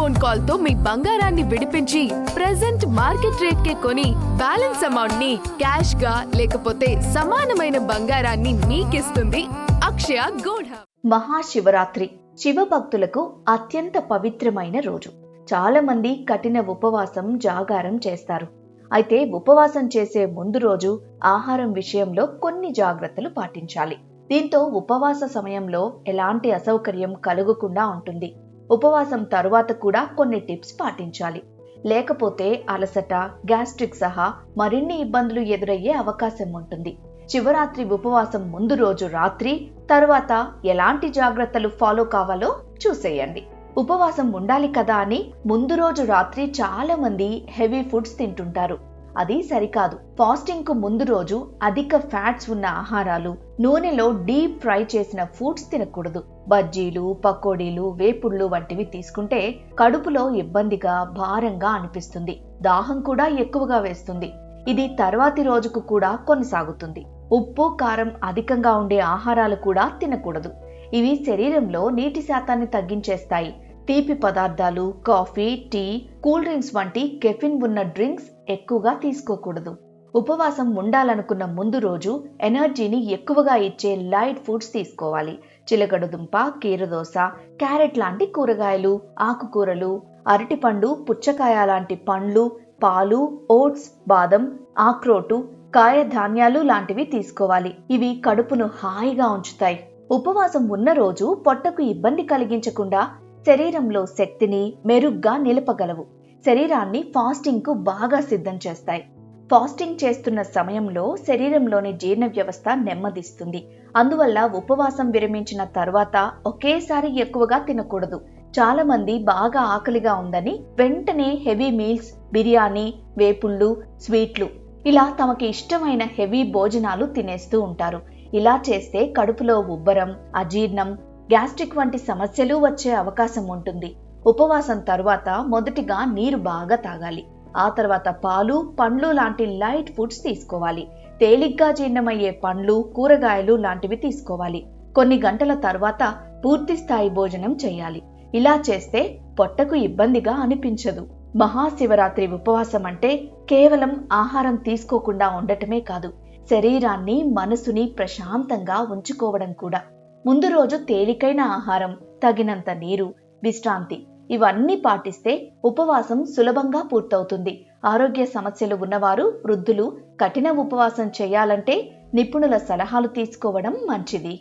Phone call తో మీ బంగారాన్ని విడిపించి ప్రెజెంట్ మార్కెట్ రేట్ కే కొని బ్యాలెన్స్ అమౌంట్ ని క్యాష్ గా లేకపోతే సమానమైన బంగారాన్ని మీకిస్తుంది అక్షయ గోల్డ్ హబ్. మహాశివరాత్రి శివభక్తులకు అత్యంత పవిత్రమైన రోజు. చాలా మంది కఠిన ఉపవాసం జాగారం చేస్తారు. అయితే ఉపవాసం చేసే ముందు రోజు ఆహారం విషయంలో కొన్ని జాగ్రత్తలు పాటించాలి. దీంతో ఉపవాస సమయంలో ఎలాంటి అసౌకర్యం కలుగకుండా ఉంటుంది. ఉపవాసం తరువాత కూడా కొన్ని టిప్స్ పాటించాలి. లేకపోతే అలసట, గ్యాస్ట్రిక్ సహా మరిన్ని ఇబ్బందులు ఎదురయ్యే అవకాశం ఉంటుంది. శివరాత్రి ఉపవాసం ముందు రోజు రాత్రి తర్వాత ఎలాంటి జాగ్రత్తలు ఫాలో కావాలో చూసేయండి. ఉపవాసం ఉండాలి కదా అని ముందు రోజు రాత్రి చాలా మంది హెవీ ఫుడ్స్ తింటుంటారు. అది సరికాదు. ఫాస్టింగ్ కు ముందు రోజు అధిక ఫ్యాట్స్ ఉన్న ఆహారాలు, నూనెలో డీప్ ఫ్రై చేసిన ఫుడ్స్ తినకూడదు. బజ్జీలు, పకోడీలు, వేపుళ్ళు వంటివి తీసుకుంటే కడుపులో ఇబ్బందిగా, భారంగా అనిపిస్తుంది. దాహం కూడా ఎక్కువగా వేస్తుంది. ఇది తర్వాతి రోజుకు కూడా కొనసాగుతుంది. ఉప్పు, కారం అధికంగా ఉండే ఆహారాలు కూడా తినకూడదు. ఇవి శరీరంలో నీటి శాతాన్ని తగ్గించేస్తాయి. తీపి పదార్థాలు, కాఫీ, టీ, కూల్ డ్రింక్స్ వంటి కెఫిన్ ఉన్న డ్రింక్స్ ఎక్కువగా తీసుకోకూడదు. ఉపవాసం ఉండాలనుకున్న ముందు రోజు ఎనర్జీని ఎక్కువగా ఇచ్చే లైట్ ఫుడ్స్ తీసుకోవాలి. చిలకడదుంప, కీరదోస, క్యారెట్ లాంటి కూరగాయలు, ఆకుకూరలు, అరటిపండు, పుచ్చకాయ లాంటి పండ్లు, పాలు, ఓట్స్, బాదం, ఆక్రోటు, కాయ ధాన్యాలు లాంటివి తీసుకోవాలి. ఇవి కడుపును హాయిగా ఉంచుతాయి. ఉపవాసం ఉన్న రోజు పొట్టకు ఇబ్బంది కలిగించకుండా శరీరంలో శక్తిని మెరుగ్గా నిలపగలవు. శరీరాన్ని ఫాస్టింగ్ కు బాగా సిద్ధం చేస్తాయి. ఫాస్టింగ్ చేస్తున్న సమయంలో శరీరంలోని జీర్ణ వ్యవస్థ నెమ్మదిస్తుంది. అందువల్ల ఉపవాసం విరమించిన తర్వాత ఒకేసారి ఎక్కువగా తినకూడదు. చాలా మంది బాగా ఆకలిగా ఉందని వెంటనే హెవీ మీల్స్, బిర్యానీ, వేపుళ్ళు, స్వీట్లు ఇలా తమకి ఇష్టమైన హెవీ భోజనాలు తినేస్తూ ఉంటారు. ఇలా చేస్తే కడుపులో ఉబ్బరం, అజీర్ణం, గ్యాస్ట్రిక్ వంటి సమస్యలు వచ్చే అవకాశం ఉంటుంది. ఉపవాసం తరువాత మొదటిగా నీరు బాగా తాగాలి. ఆ తర్వాత పాలు, పండ్లు లాంటి లైట్ ఫుడ్స్ తీసుకోవాలి. తేలిగ్గా జీర్ణమయ్యే పండ్లు, కూరగాయలు లాంటివి తీసుకోవాలి. కొన్ని గంటల తర్వాత పూర్తి స్థాయి భోజనం చేయాలి. ఇలా చేస్తే పొట్టకు ఇబ్బందిగా అనిపించదు. మహాశివరాత్రి ఉపవాసం అంటే కేవలం ఆహారం తీసుకోకుండా ఉండటమే కాదు, శరీరాన్ని, మనసుని ప్రశాంతంగా ఉంచుకోవడం కూడా. ముందు రోజు తేలికైన ఆహారం, తగినంత నీరు, విశ్రాంతి ఇవన్నీ పాటిస్తే ఉపవాసం సులభంగా పూర్తవుతుంది. ఆరోగ్య సమస్యలు ఉన్నవారు, వృద్ధులు కఠిన ఉపవాసం చేయాలంటే నిపుణుల సలహాలు తీసుకోవడం మంచిది.